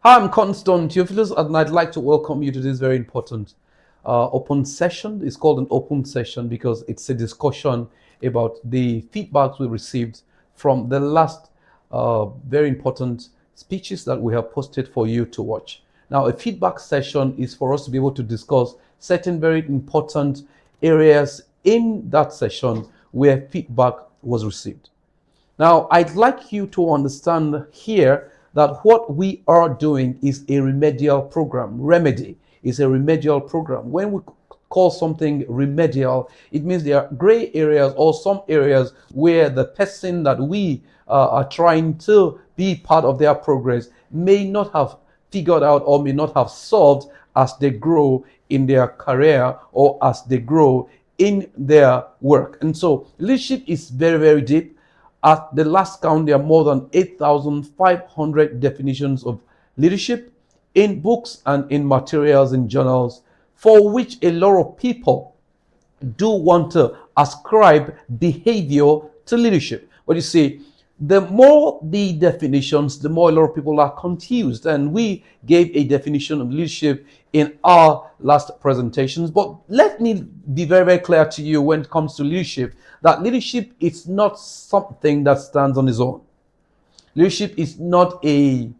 Hi, I'm Constant Theophilus, and I'd like to welcome you to this very important open session. It's called an open session because it's a discussion about the feedbacks we received from the last very important speeches that we have posted for you to watch. Now, a feedback session is for us to be able to discuss certain very important areas in that session where feedback was received. Now, I'd like you to understand here that what we are doing is a remedial program. Remedy is a remedial program. When we call something remedial, it means there are gray areas or some areas where the person that we are trying to be part of their progress may not have figured out or may not have solved as they grow in their career or as they grow in their work. And so leadership is very, very deep. At the last count, there are more than 8,500 definitions of leadership in books and in materials and journals, for which a lot of people do want to ascribe behavior to leadership. But you see, the more the definitions, the more a lot of people are confused. And we gave a definition of leadership in our last presentations. But let me be very, very clear to you when it comes to leadership, that leadership is not something that stands on its own. Leadership is not a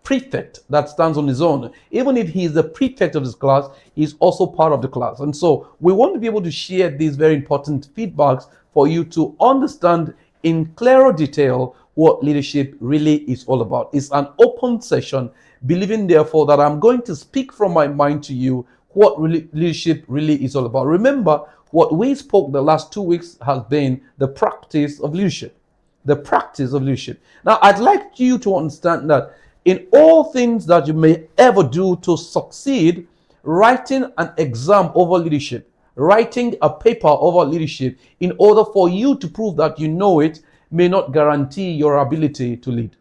prefect that stands on his own. Even if he is the prefect of his class, he's also part of the class. And so we want to be able to share these very important feedbacks for you to understand in clearer detail what leadership really is all about. It's an open session, believing therefore that I'm going to speak from my mind to you what leadership really is all about. Remember, what we spoke the last 2 weeks has been the practice of leadership. The practice of leadership. Now, I'd like you to understand that in all things that you may ever do to succeed, writing an exam over leadership, writing a paper over leadership in order for you to prove that you know it may not guarantee your ability to lead.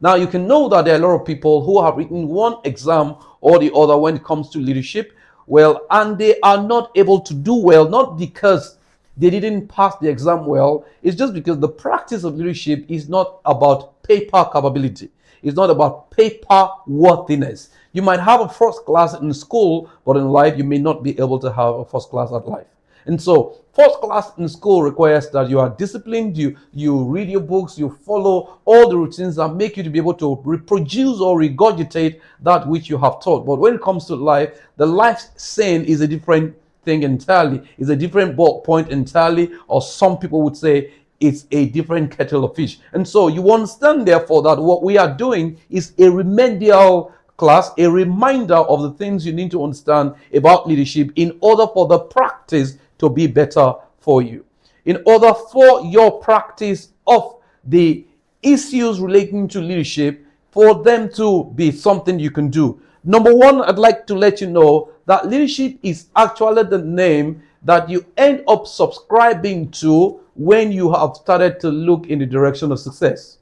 Now, you can know that there are a lot of people who have written one exam or the other when it comes to leadership, well, and they are not able to do well, not because they didn't pass the exam well. It's just because the practice of leadership is not about paper capability. It's not about paper worthiness. You might have a first class in school, but in life you may not be able to have a first class at life. And so first class in school requires that you are disciplined, you read your books, you follow all the routines that make you to be able to reproduce or regurgitate that which you have taught. But when it comes to life, the life scene is a different thing entirely. It's a different ball point entirely, or some people would say it's a different kettle of fish. And so you understand therefore that what we are doing is a remedial class, a reminder of the things you need to understand about leadership in order for the practice to be better for you. In order for your practice of the issues relating to leadership, for them to be something you can do. Number one, I'd like to let you know that leadership is actually the name that you end up subscribing to when you have started to look in the direction of success.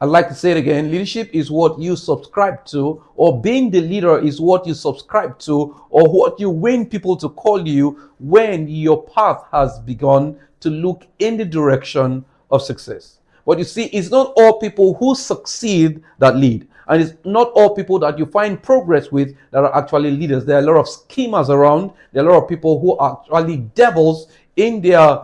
I'd like to say it again. Leadership is what you subscribe to, or being the leader is what you subscribe to, or what you win people to call you when your path has begun to look in the direction of success. But you see, it's not all people who succeed that lead. And it's not all people that you find progress with that are actually leaders. There are a lot of schemers around. There are a lot of people who are actually devils in their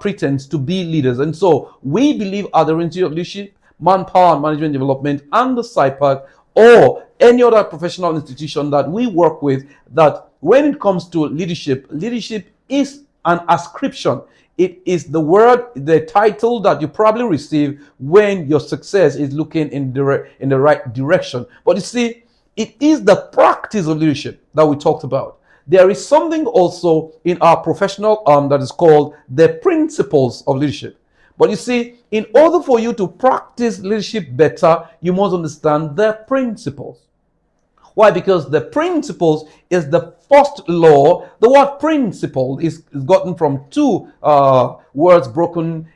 pretense to be leaders. And so we believe at the Institute of Leadership, Manpower and Management Development, and the SIPAC, or any other professional institution that we work with, that when it comes to leadership, leadership is an ascription. It is the word, the title that you probably receive when your success is looking in the right direction. But you see, it is the practice of leadership that we talked about. There is something also in our professional that is called the principles of leadership. But you see, in order for you to practice leadership better, you must understand the principles. Why? Because the principles is the first law. The word principle is gotten from two words broken,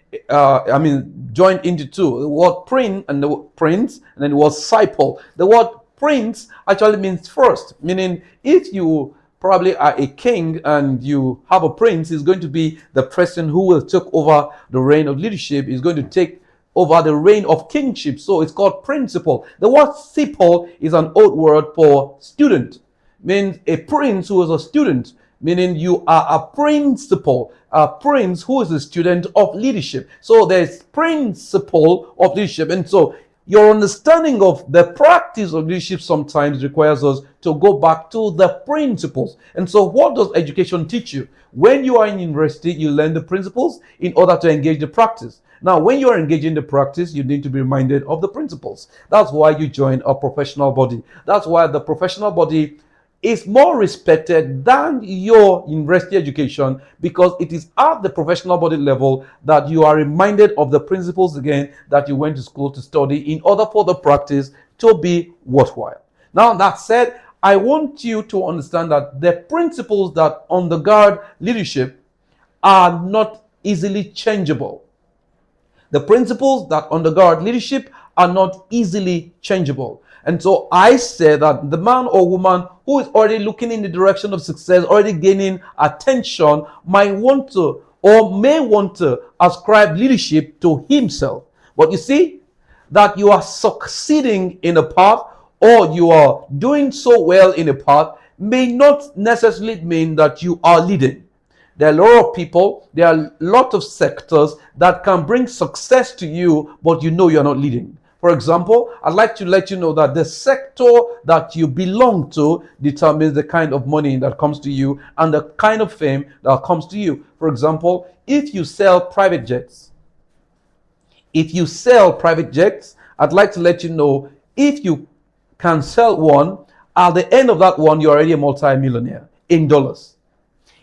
joined into two. The word prin and the word prince, and then the word disciple. The word prince actually means first, meaning if you probably are a king and you have a prince, is going to be the person who will take over the reign of leadership, is going to take over the reign of kingship. So it's called principal. The word simple is an old word for student. Means a prince who is a student, meaning you are a principal, a prince who is a student of leadership. So there's principle of leadership. And so your understanding of the practice of leadership sometimes requires us to go back to the principles. And so what does education teach you? When you are in university, you learn the principles in order to engage the practice. Now, when you are engaging the practice, you need to be reminded of the principles. That's why you join a professional body. That's why the professional body is more respected than your university education, because it is at the professional body level that you are reminded of the principles again that you went to school to study in order for the practice to be worthwhile. Now, that said, I want you to understand that the principles that undergird leadership are not easily changeable. The principles that undergird leadership are not easily changeable. And so I say that the man or woman who is already looking in the direction of success, already gaining attention, might want to or may want to ascribe leadership to himself. But you see, that you are succeeding in a path or you are doing so well in a path may not necessarily mean that you are leading. There are a lot of people, there are a lot of sectors that can bring success to you, but you know you're not leading. For example, I'd like to let you know that the sector that you belong to determines the kind of money that comes to you and the kind of fame that comes to you. For example, if you sell private jets, I'd like to let you know, if you can sell one, at the end of that one, you're already a multi-millionaire in dollars.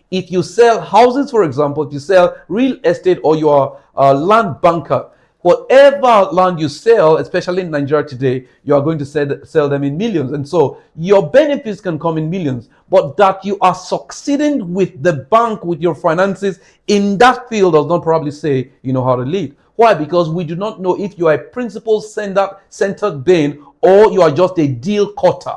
If you sell houses, for example, if you sell real estate or you are a land banker, whatever land you sell, especially in Nigeria today, you are going to sell them in millions. And so your benefits can come in millions. But that you are succeeding with the bank, with your finances in that field, does not probably say you know how to lead. Why? Because we do not know if you are a principle-centered being or you are just a deal cutter.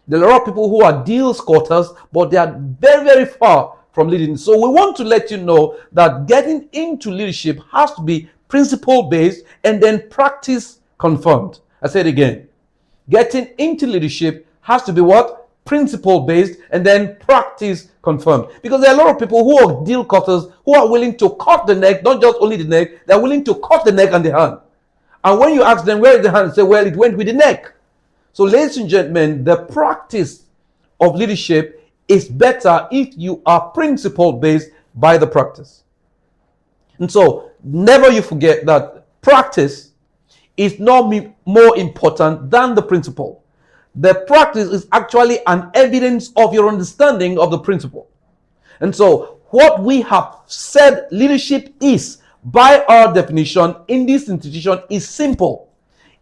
There are a lot of people who are deal cutters, but they are very, very far from leading. So we want to let you know that getting into leadership has to be principle-based and then practice confirmed. I said again, getting into leadership has to be what? Principle-based and then practice confirmed. Because there are a lot of people who are deal cutters who are willing to cut the neck, not just only the neck, they're willing to cut the neck and the hand. And when you ask them, where is the hand? They say, well, it went with the neck. So, ladies and gentlemen, the practice of leadership is better if you are principle-based by the practice. And so, never you forget that practice is not more important than the principle. The practice is actually an evidence of your understanding of the principle. And so, what we have said leadership is, by our definition in this institution, is simple.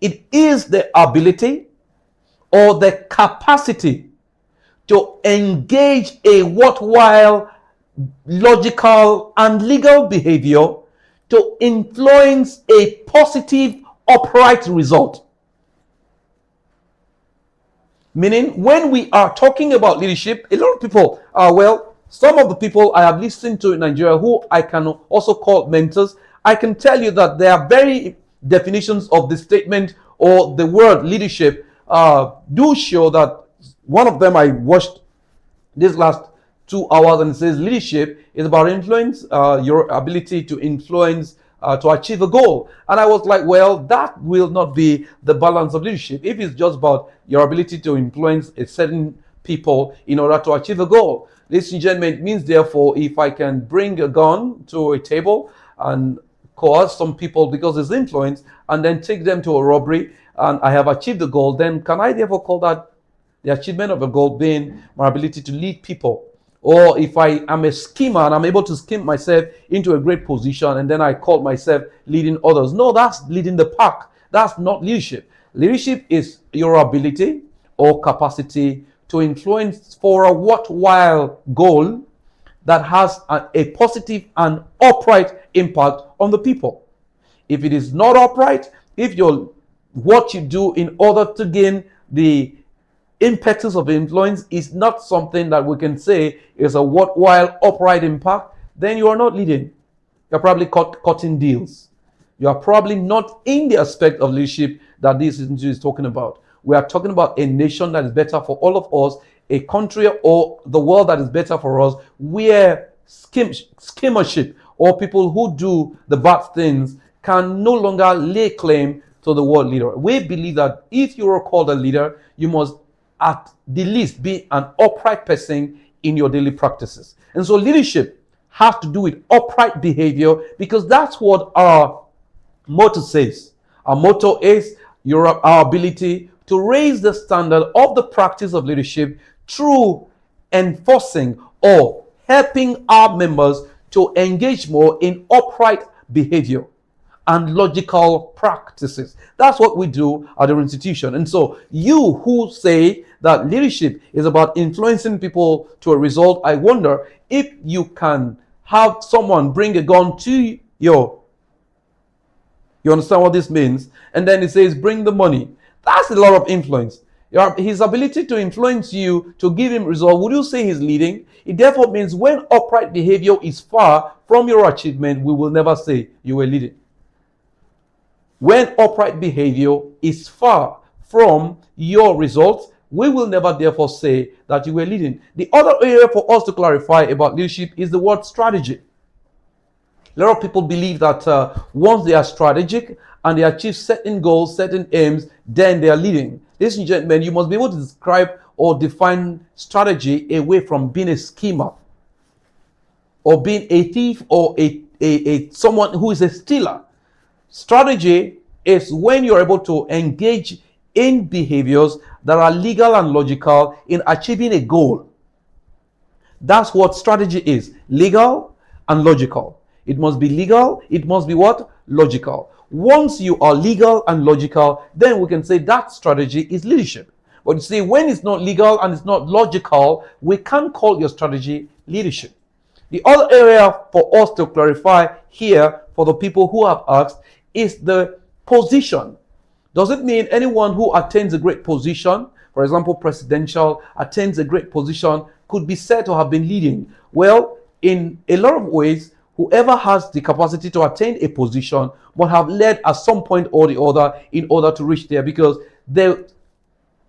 It is the ability or the capacity to engage a worthwhile, logical, and legal behavior to influence a positive, upright result. Meaning, when we are talking about leadership, a lot of people some of the people I have listened to in Nigeria who I can also call mentors, I can tell you that there are very definitions of the statement or the word leadership do show that. One of them I watched this last 2 hours, and it says leadership is about influence, your ability to influence to achieve a goal. And I was like, well, that will not be the balance of leadership. If it's just about your ability to influence a certain people in order to achieve a goal. Ladies and gentlemen, it means therefore, if I can bring a gun to a table and coerce some people because it's influence and then take them to a robbery and I have achieved the goal, then can I therefore call that the achievement of a goal being my ability to lead people? Or if I am a schemer and I'm able to scheme myself into a great position and then I call myself leading others. No, that's leading the pack. That's not leadership. Leadership is your ability or capacity to influence for a worthwhile goal that has a positive and upright impact on the people. If it is not upright, if what you do in order to gain the impetus of influence is not something that we can say is a worthwhile upright impact, then you are not leading. You're probably cutting deals. You are probably not in the aspect of leadership that this is talking about. We are talking about a nation that is better for all of us, a country or the world that is better for us, where schemership or people who do the bad things can no longer lay claim to the word leader. We believe that if you are called a leader, you must at the least be an upright person in your daily practices. And so leadership has to do with upright behavior, because that's what our motto says. Our motto is our ability to raise the standard of the practice of leadership through enforcing or helping our members to engage more in upright behavior and logical practices. That's what we do at our institution. And so you who say that leadership is about influencing people to a result, I wonder if you can have someone bring a gun to you understand what this means? And then it says, bring the money. That's a lot of influence. His ability to influence you to give him result, would you say he's leading? It therefore means when upright behavior is far from your achievement, we will never say you were leading. When upright behavior is far from your results, we will never therefore say that you were leading. The other area for us to clarify about leadership is the word strategy. A lot of people believe that once they are strategic and they achieve certain goals, certain aims, then they are leading. Ladies and gentlemen, you must be able to describe or define strategy away from being a schemer or being a thief or a someone who is a stealer. Strategy is when you're able to engage in behaviors that are legal and logical in achieving a goal. That's what strategy is. Legal and logical. It must be legal. It must be what? Logical. Once you are legal and logical, then we can say that strategy is leadership. But you see, when it's not legal and it's not logical, we can't call your strategy leadership. The other area for us to clarify here for the people who have asked is the position. Does it mean anyone who attains a great position, for example, presidential, attains a great position, could be said to have been leading? Well, in a lot of ways, whoever has the capacity to attain a position must have led at some point or the other in order to reach there, because the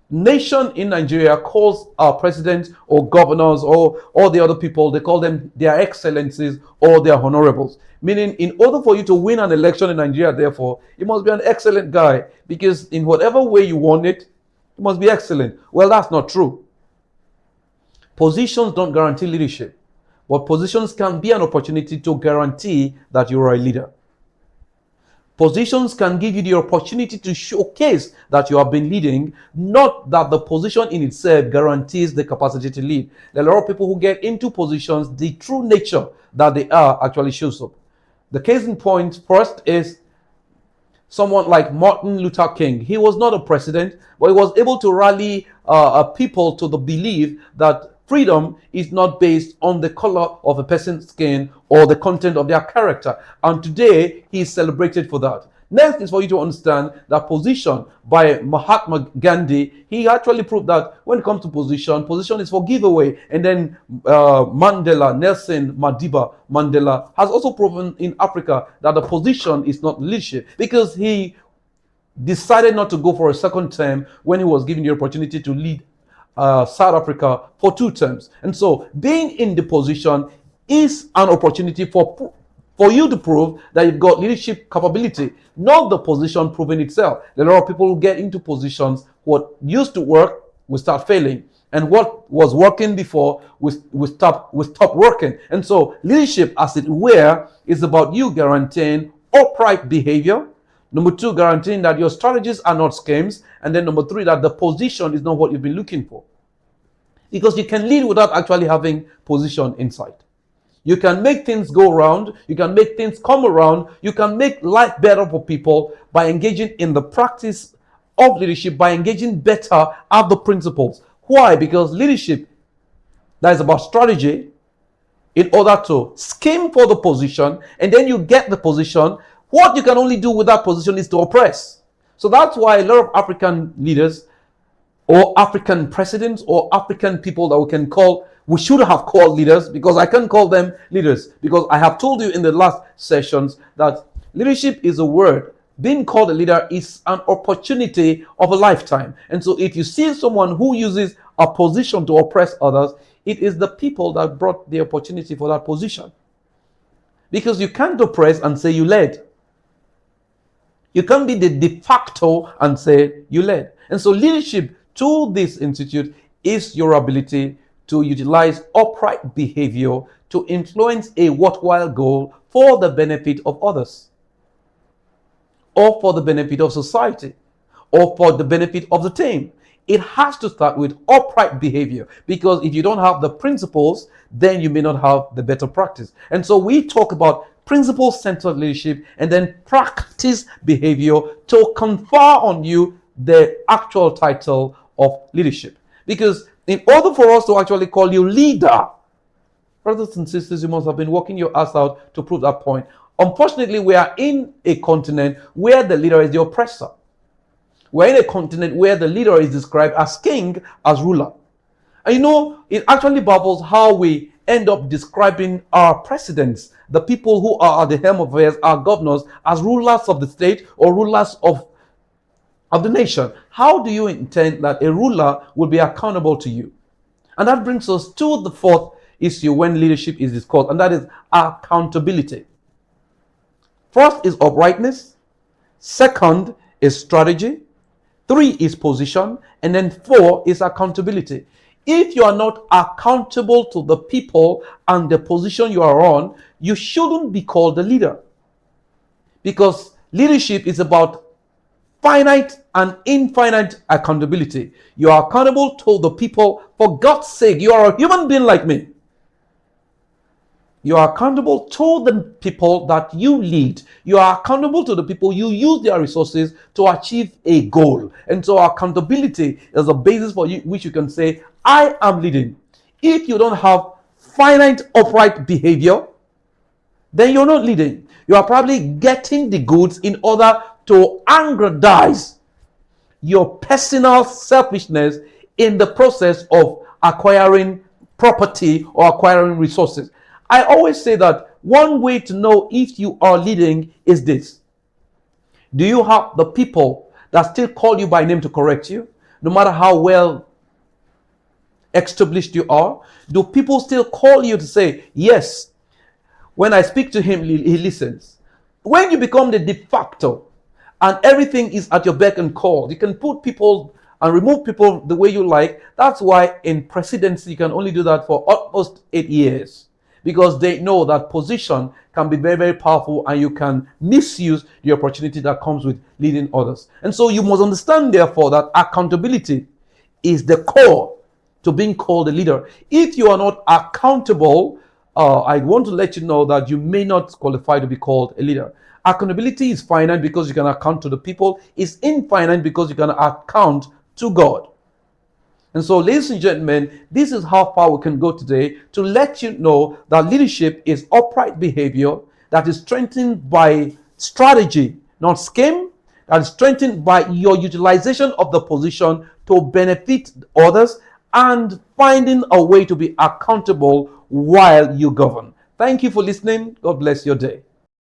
nation in Nigeria calls our presidents or governors or all the other people, they call them their excellencies or their honorables. Meaning, in order for you to win an election in Nigeria, therefore, you must be an excellent guy, because in whatever way you won it, you must be excellent. Well, that's not true. Positions don't guarantee leadership, but positions can be an opportunity to guarantee that you are a leader. Positions can give you the opportunity to showcase that you have been leading, not that the position in itself guarantees the capacity to lead. There are a lot of people who get into positions, the true nature that they are actually shows up. The case in point first is someone like Martin Luther King. He was not a president, but he was able to rally people to the belief that freedom is not based on the color of a person's skin or the content of their character. And today, he is celebrated for that. Next is for you to understand that position by Mahatma Gandhi. He actually proved that when it comes to position is for giveaway. And then Nelson Madiba Mandela has also proven in Africa that the position is not leadership, because he decided not to go for a second term when he was given the opportunity to lead South Africa for 2 terms. And so being in the position is an opportunity for you to prove that you've got leadership capability, not the position proving itself. There are a lot of people who get into positions, what used to work will start failing, and what was working before will stop working. And so leadership, as it were, is about you guaranteeing upright behavior. Number 2, guaranteeing that your strategies are not schemes. And then number 3, that the position is not what you've been looking for. Because you can lead without actually having position inside. You can make things go around. You can make things come around. You can make life better for people by engaging in the practice of leadership, by engaging better at the principles. Why? Because leadership, that is about strategy in order to scheme for the position, and then you get the position. What you can only do with that position is to oppress. So that's why a lot of African leaders or African presidents or African people that we should have called leaders, because I can't call them leaders, because I have told you in the last sessions that Leadership is a word. Being called a leader is an opportunity of a lifetime. And so if you see someone who uses a position to oppress others, it is the people that brought the opportunity for that position. Because you can't oppress and say you led. You can't be the de facto and say you led. And so leadership to this institute is your ability to utilize upright behavior to influence a worthwhile goal for the benefit of others, or for the benefit of society, or for the benefit of the team. It has to start with upright behavior, because if you don't have the principles, then you may not have the better practice. And so we talk about principle-centered leadership and then practice behavior to confer on you the actual title of leadership. Because in order for us to actually call you leader, brothers and sisters, you must have been working your ass out to prove that point. Unfortunately, we are in a continent where the leader is the oppressor. We're in a continent where the leader is described as king, as ruler. And you know, it actually baffles how we end up describing our presidents, the people who are at the helm of affairs, our governors, as rulers of the state or rulers of the nation. How do you intend that a ruler will be accountable to you? And that brings us to the fourth issue when leadership is discussed, and that is accountability. First is uprightness. Second is strategy. 3 is position. And then 4 is accountability. If you are not accountable to the people and the position you are on, you shouldn't be called a leader. Because leadership is about finite and infinite accountability. You are accountable to the people. For God's sake, you are a human being like me. You are accountable to the people that you lead. You are accountable to the people you use their resources to achieve a goal. And so accountability is a basis for you, which you can say, I am leading. If you don't have finite upright behavior, then you're not leading. You are probably getting the goods in order to aggrandize your personal selfishness in the process of acquiring property or acquiring resources. I always say that one way to know if you are leading is this. Do you have the people that still call you by name to correct you, no matter how well established you are? Do people still call you to say, yes, when I speak to him, he listens? When you become the de facto and everything is at your beck and call, you can put people and remove people the way you like. That's why in presidency, you can only do that for almost 8 years. Because they know that position can be very, very powerful and you can misuse the opportunity that comes with leading others. And so you must understand, therefore, that accountability is the core to being called a leader. If you are not accountable, I want to let you know that you may not qualify to be called a leader. Accountability is finite because you can account to the people. It's infinite because you can account to God. And so, ladies and gentlemen, this is how far we can go today to let you know that leadership is upright behavior that is strengthened by strategy, not scheme, that is strengthened by your utilization of the position to benefit others and finding a way to be accountable while you govern. Thank you for listening. God bless your day.